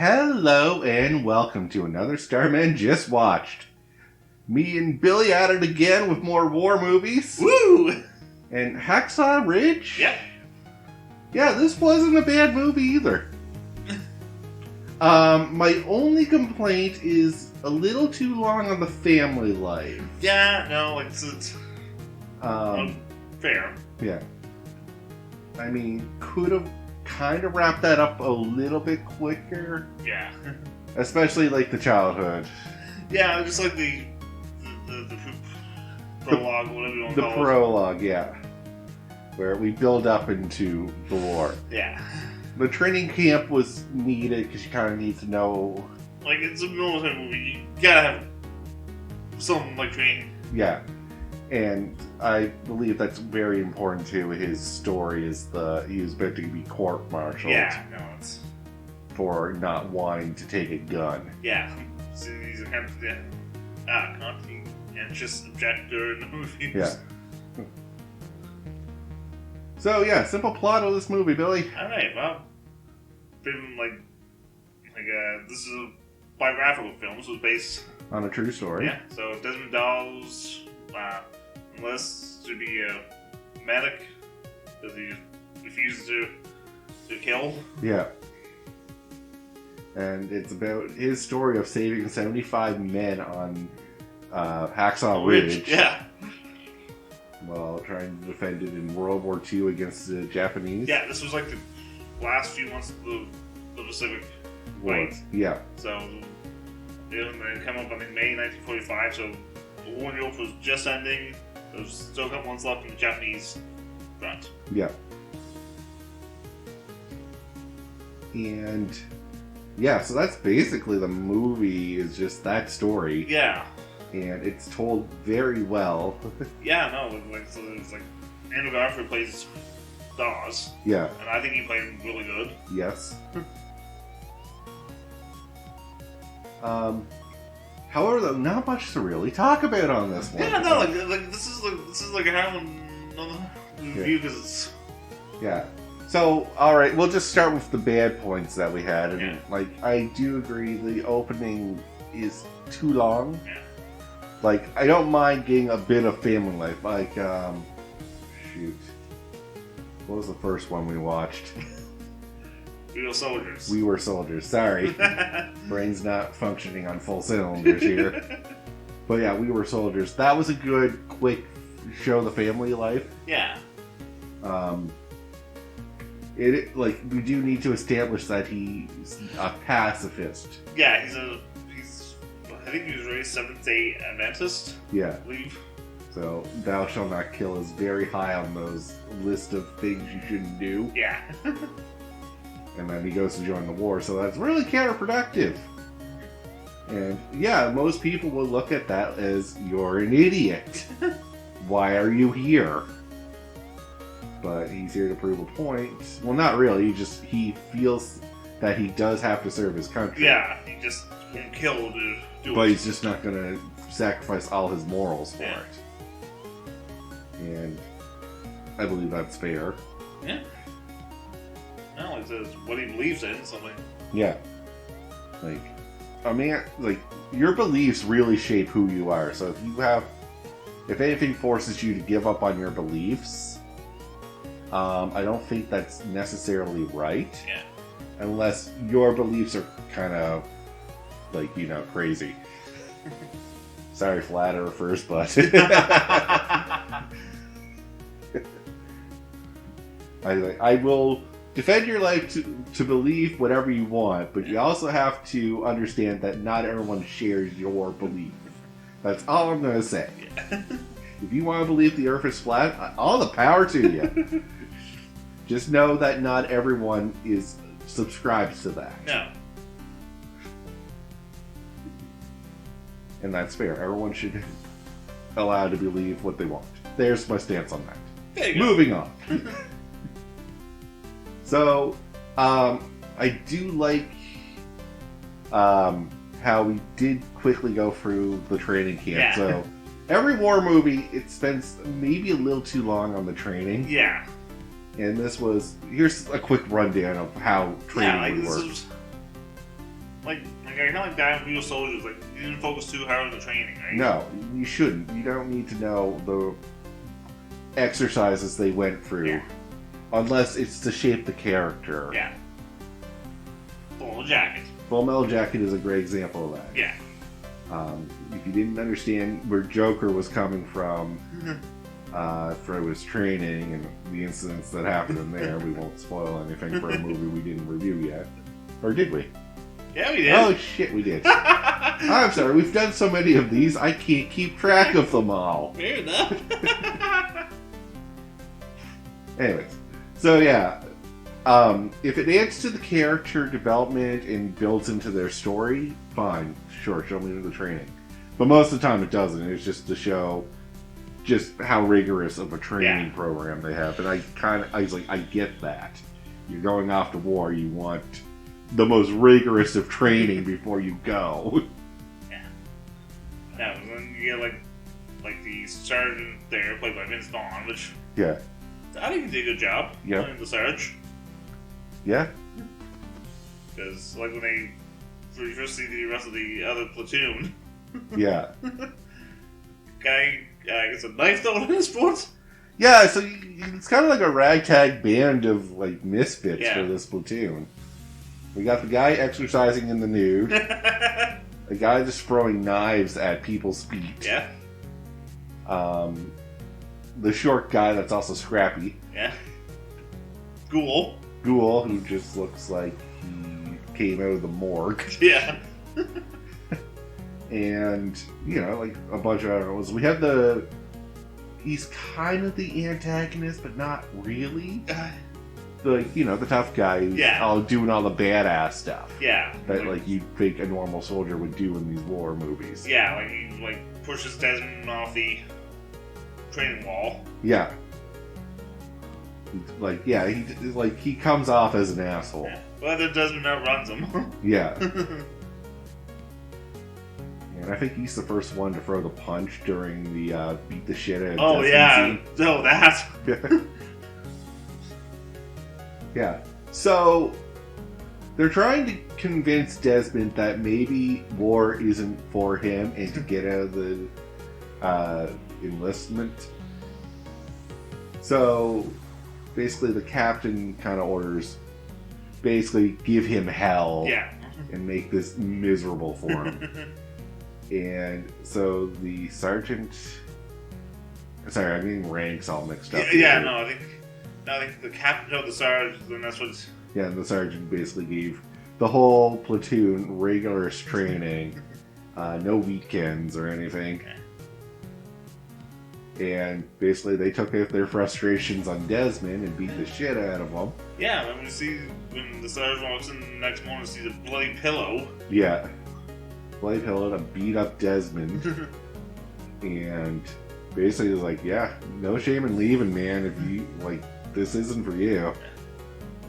Hello and welcome to another Starmen Just Watched. Me and Billy at it again with more war movies. Woo! And Hacksaw Ridge? Yep. Yeah, this wasn't a bad movie either. My only complaint is a little too long on the family life. Yeah, no, it's fair. Yeah. I mean, could have kind of wrapped that up a little bit quicker. Yeah. Especially like the childhood. Yeah, just like the prologue, whatever you want to The call prologue, yeah. Where we build up into the war. it. Yeah. The training camp was needed because you kind of need to know. Like, it's a military movie. You gotta have some, like, training. Yeah. And I believe that's very important to his story, is he was meant to be court-martialed Yeah, no, it's... for not wanting to take a gun. Yeah. So he's a kind of conscientious objector in the movie. Yeah. So yeah, simple plot of this movie, Billy. Alright, well, been this is a biographical film, so it's based On a true story. Yeah, so Desmond Doss enlists to be a medic because he refuses to kill. Yeah. And it's about his story of saving 75 men on Hacksaw Ridge. Yeah. While trying to defend it in World War II against the Japanese. Yeah, this was like the last few months of the Pacific War. fight. Yeah. So, they come up, I think, May 1945, so the war in Europe was just ending. There was still a couple months left in the Japanese front. Yeah. And yeah, so that's basically the movie, is just that story. Yeah. And it's told very well. Yeah, no, so it's like Andrew Garfield plays Dawes, Yeah. and I think he played really good. Yes. However, though, not much to really talk about on this one. Yeah, no, this is like having another review because it's Yeah. So, alright, we'll just start with the bad points that we had. And, Yeah. I do agree the opening is too long. Yeah. I don't mind getting a bit of family life. Shoot. What was the first one we watched? We Were Soldiers. We Were Soldiers. Sorry. Brain's not functioning on full cylinders here. But yeah, We Were Soldiers. That was a good, quick show the family life. Yeah. We do need to establish that he's a pacifist. Yeah, I think he was raised Seventh-day Adventist. Yeah. I believe. So, thou shalt not kill is very high on those list of things you shouldn't do. Yeah. And then he goes to join the war, so that's really counterproductive. And yeah, most people will look at that as, you're an idiot. Why are you here? But he's here to prove a point. Well, not really, he feels that he does have to serve his country. Yeah, he just won't kill to do But it. he's just not going to sacrifice all his morals for it. And I believe that's fair. Yeah. No, it's what he believes in, something. Yeah. Your beliefs really shape who you are. So if anything forces you to give up on your beliefs, I don't think that's necessarily right. Yeah. Unless your beliefs are kind of, crazy. Sorry, flat earthers, but I will defend your life to believe whatever you want, but you also have to understand that not everyone shares your belief. That's all I'm going to say. Yeah. If you want to believe the earth is flat, all the power to you. Just know that not everyone subscribes to that. No. And that's fair. Everyone should be allowed to believe what they want. There's my stance on that. There you go. Moving on. So, I do like how we did quickly go through the training camp. Yeah. So, every war movie, it spends maybe a little too long on the training. Yeah. And here's a quick rundown of how training would work. like I kind of like that with real soldiers. Like, you didn't focus too hard on the training, right? No, you shouldn't. You don't need to know the exercises they went through. Yeah. Unless it's to shape the character. Yeah. Full Metal Jacket. Full Metal Jacket is a great example of that. Yeah. If you didn't understand where Joker was coming from for his training and the incidents that happened in there, we won't spoil anything for a movie we didn't review yet. Or did we? Yeah, we did. Oh shit, we did. I'm sorry, we've done so many of these, I can't keep track of them all. Fair enough. Anyways, so yeah, if it adds to the character development and builds into their story, fine, sure, show me the training. But most of the time it doesn't. It's just to show just how rigorous of a training program they have. And I was like, I get that. You're going off to war, you want the most rigorous of training before you go. Yeah. Yeah, and then you get like the sergeant there, played by Vince Vaughn, which Yeah. I think he did a good job playing the Sarge. Yeah. Because, like, when you first see the rest of the other platoon, Yeah. guy gets a knife thrown in his foot. Yeah, so it's kind of like a ragtag band of, like, misfits Yeah. for this platoon. We got the guy exercising in the nude, a guy just throwing knives at people's feet. Yeah. The short guy that's also scrappy. Yeah. Ghoul, who just looks like he came out of the morgue. Yeah. And, you know, like a bunch of other ones. We have he's kind of the antagonist, but not really. The tough guy who's doing all the badass stuff. Yeah. That, like, you'd think a normal soldier would do in these war movies. Yeah, like, he, pushes Desmond off the training wall. Yeah. He comes off as an asshole. Yeah. Well, then Desmond outruns him. Yeah. And I think he's the first one to throw the punch during the beat the shit out of Oh, Desmond yeah. scene. No, that's... Yeah. So, they're trying to convince Desmond that maybe war isn't for him and to get out of the enlistment. So, basically the captain kind of orders, basically give him hell and make this miserable for him. And so the sergeant... Sorry, I'm getting ranks all mixed up. I think the captain of the sergeant, then that's what's... Yeah, and the sergeant basically gave the whole platoon rigorous training, no weekends or anything. And basically they took out their frustrations on Desmond and beat the shit out of him. Yeah, when the sergeant walks in the next morning and sees a bloody pillow. Yeah. Bloody pillow to beat up Desmond. And basically was like, yeah, no shame in leaving, man, if you, this isn't for you.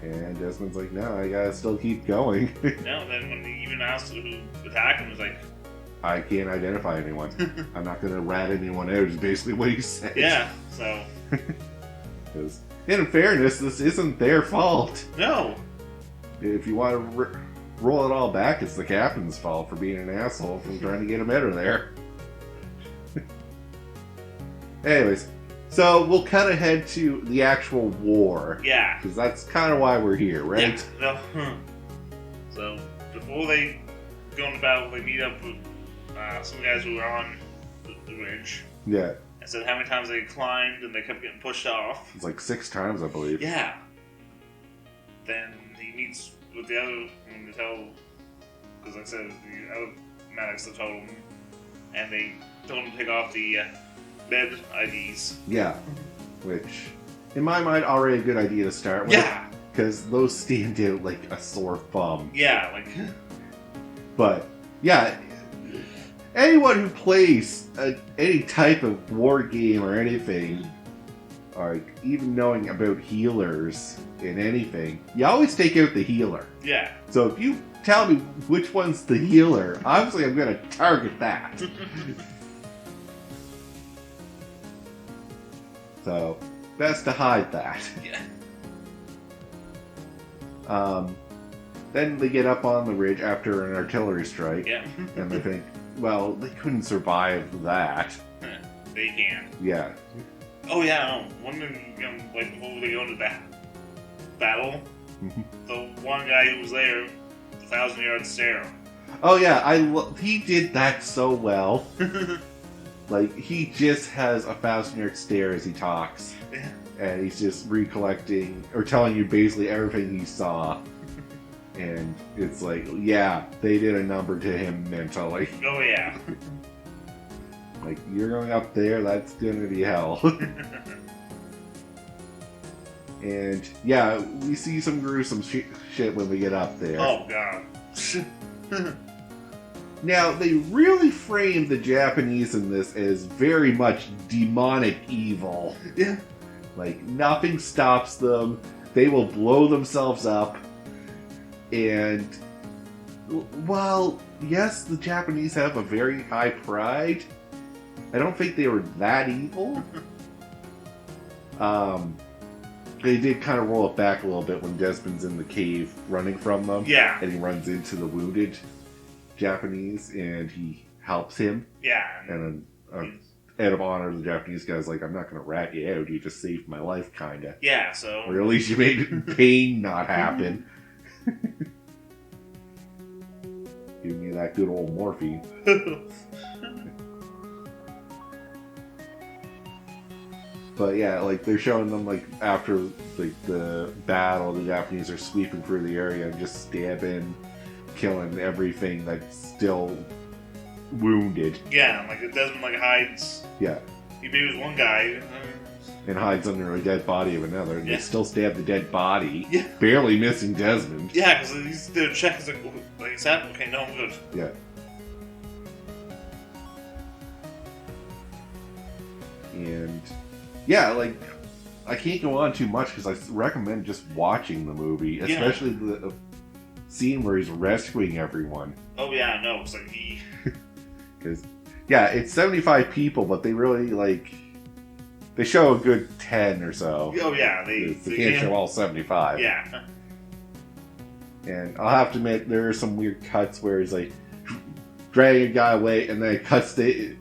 And Desmond's like, no, I gotta still keep going. No, then when he even asked who attacked him, he was like, I can't identify anyone. I'm not gonna rat anyone out, is basically what he said. Yeah, so... Because, in fairness, this isn't their fault. No. If you want to roll it all back, it's the captain's fault for being an asshole for trying to get him out of there. Anyways, so we'll cut ahead to the actual war. Yeah. Because that's kind of why we're here, right? Yeah. No. So, before they go into battle, they meet up with some guys who were on the ridge. Yeah. And said how many times they climbed and they kept getting pushed off. It's like 6 times, I believe. Yeah. Then he meets with the other, because like I said, the other medics that told him, and they told him to take off the med IDs. Yeah. Which, in my mind, already a good idea to start with. Yeah. Because those stand out like a sore thumb. Yeah, But, yeah, anyone who plays any type of war game or anything, or even knowing about healers in anything, you always take out the healer. Yeah. So if you tell me which one's the healer, obviously I'm going to target that. So, best to hide that. Yeah. then they get up on the ridge after an artillery strike, Yeah. and they think, well, they couldn't survive that. They can. Yeah. Oh yeah, one thing, like before they go into that battle, the one guy who was there, the 1,000-yard stare. Oh yeah, he did that so well. Like, he just has a 1,000-yard stare as he talks. Yeah. And he's just recollecting, or telling you basically everything he saw. And it's like, yeah, they did a number to him mentally. Oh yeah. Like, you're going up there, that's gonna be hell. And, yeah, we see some gruesome shit when we get up there. Oh god. Now, they really frame the Japanese in this as very much demonic evil. Yeah. Like, nothing stops them. They will blow themselves up. And, while, yes, the Japanese have a very high pride, I don't think they were that evil. They did kind of roll it back a little bit when Desmond's in the cave running from them. Yeah. And he runs into the wounded Japanese, and he helps him. Yeah. And out of honor, the Japanese guy's like, I'm not going to rat you out. You just saved my life, kind of. Yeah, so... Or at least you made pain not happen. Give me that good old morphine. But yeah, like, they're showing them, like, after, like, the battle, the Japanese are sweeping through the area and just stabbing, killing everything that's still wounded. Yeah, like, Desmond, like, hides... Yeah. He beat one guy... And hides under a dead body of another, and Yeah. they still stab the dead body, Yeah. barely missing Desmond. Yeah, because he's there check, it's like, it's happened, okay, no, I'm good. Yeah. And, yeah, like, I can't go on too much because I recommend just watching the movie, especially the scene where he's rescuing everyone. Oh yeah, no, it's like he... Because, yeah, it's 75 people, but they really, like, they show a good 10 or so. Oh yeah, they can't show all 75. Yeah. And I'll have to admit, there are some weird cuts where he's, like, dragging a guy away, and then it cuts to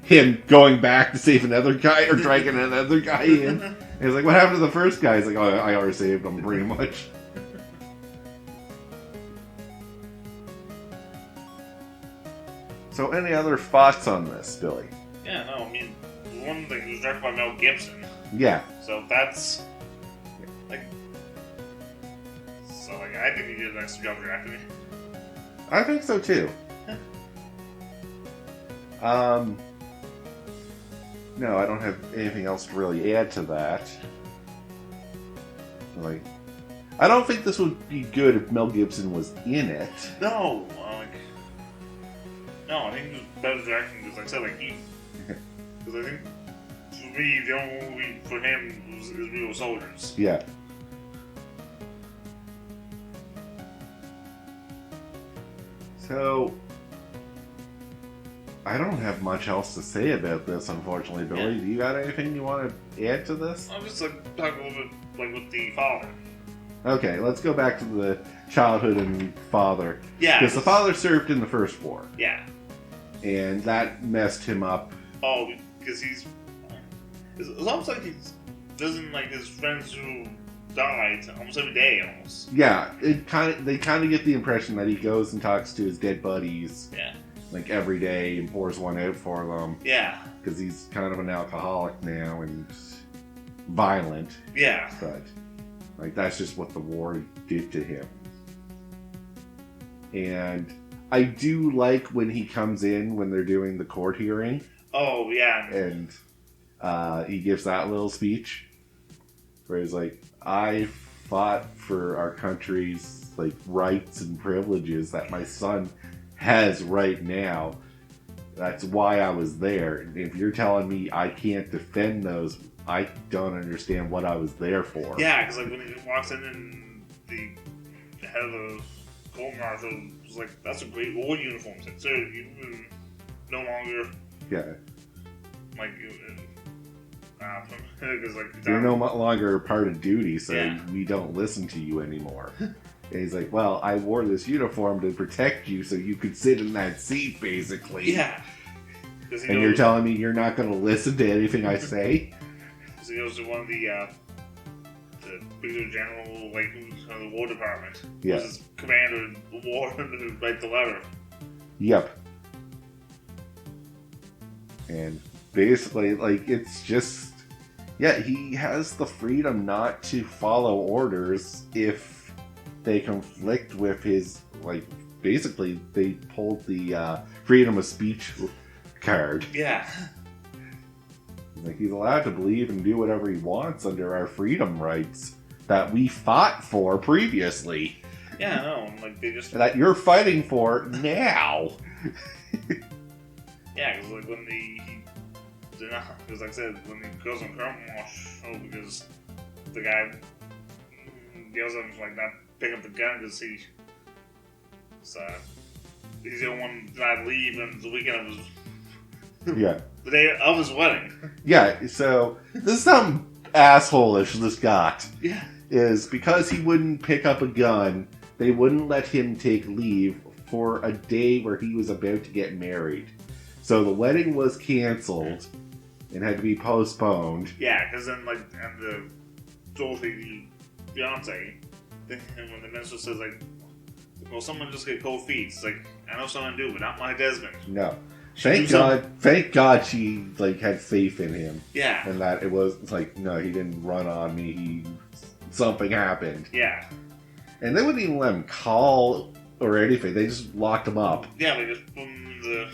him going back to save another guy, or dragging another guy in. And he's like, what happened to the first guy? He's like, oh, I already saved him, pretty much. So, any other thoughts on this, Billy? Yeah, no, I mean, one thing, it was directed by Mel Gibson. Yeah. So that's... Like... So, like, I think he did an excellent job directing it. I think so, too. No, I don't have anything else to really add to that. Like, I don't think this would be good if Mel Gibson was in it. No, like... No, I think it was better directing, because like I said, like, he... Because I think, for me, the only movie for him was Real Soldiers. Yeah. So, I don't have much else to say about this, unfortunately, Billy. Yeah. Do you got anything you want to add to this? I'll just, like, talk a little bit, like, with the father. Okay, let's go back to the childhood and father. Yeah. Because the father served in the First War. Yeah. And that messed him up. Oh, because he's... It's almost like he doesn't like his friends who died almost every day, almost. Yeah, they kind of get the impression that he goes and talks to his dead buddies. Yeah. Like every day and pours one out for them. Yeah. Because he's kind of an alcoholic now and violent. Yeah. But, like, that's just what the war did to him. And I do like when he comes in when they're doing the court hearing. Oh, yeah. And he gives that little speech where he's like, I fought for our country's, like, rights and privileges that my son has right now. That's why I was there. And if you're telling me I can't defend those, I don't understand what I was there for. Yeah, because like when he walks in and the head of the court martial was like, "That's a great war uniform." It's like, "Sir, you no longer like because like you're no longer a part of duty, so yeah. we don't listen to you anymore." And he's like, well, I wore this uniform to protect you so you could sit in that seat, basically. Yeah. And you're telling me you're not going to listen to anything I say? So he goes to one of the brigadier general, like, of the War Department. Yeah. Who's his commander of the war, to write the letter. Yep. And basically, like, it's just... Yeah, he has the freedom not to follow orders if they conflict with his, like, basically, they pulled the freedom of speech card. Yeah. Like, he's allowed to believe and do whatever he wants under our freedom rights that we fought for previously. Yeah, no, like, they just... That you're fighting for now. Yeah, because, like, when because, like I said, when he goes on current wash, because the guy yells at him, like, not pick up the gun because he's the only one that I leave on the weekend of his... Yeah. The day of his wedding. Yeah, so this is something asshole-ish this got. Yeah. Is because he wouldn't pick up a gun, they wouldn't let him take leave for a day where he was about to get married. So the wedding was canceled and had to be postponed. Yeah, because then, like, and the Dorothy, the fiance, and when the minister says, like, well, someone just get cold feet. It's like, I know someone do, but not my Desmond. No. Thank God she, like, had faith in him. Yeah. And that it's like, no, he didn't run on me, something happened. Yeah. And they wouldn't even let him call or anything, they just locked him up. Yeah, they just put him in the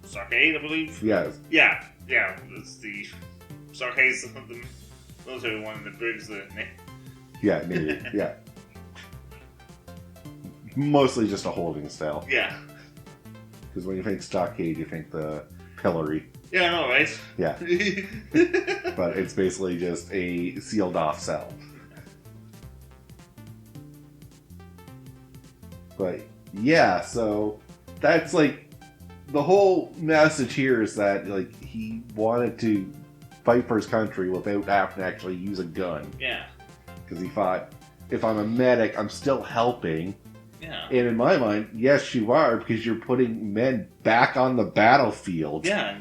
stockade, I believe. Yes. Yeah, it's the stockade, the military one that brings the name. Yeah, Navy, yeah. Mostly just a holding cell. Yeah. Because when you think stockade, you think the pillory. Yeah, I know, right? Yeah. But it's basically just a sealed off cell. But yeah, so that's like the whole message here is that like he wanted to fight for his country without having to actually use a gun. Yeah. Because he thought, if I'm a medic, I'm still helping. Yeah. And in my mind, yes, you are, because you're putting men back on the battlefield. Yeah.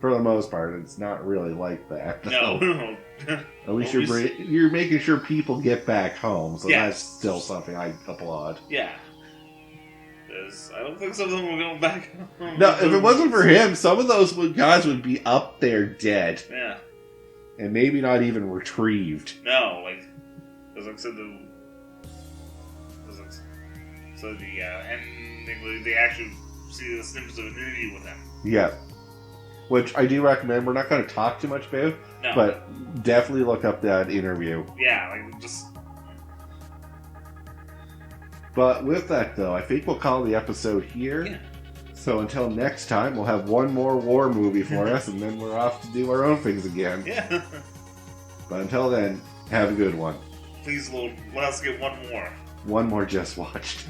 For the most part, it's not really like that. No. At least you're making sure people get back home, so Yeah. that's still something I applaud. Yeah. Because I don't think some of them were going back home. No, if it wasn't for him, some of those guys would be up there dead. Yeah. And maybe not even retrieved. No, like, because like I said, and they actually see the snippets of an interview with him. Yeah. Which I do recommend. We're not going to talk too much about, No. but definitely look up that interview. Yeah, like, just... But with that, though, I think we'll call the episode here. Yeah. So until next time, we'll have one more war movie for us, and then we're off to do our own things again. Yeah. But until then, have a good one. Please, Lord, let us get one more. One more just watched.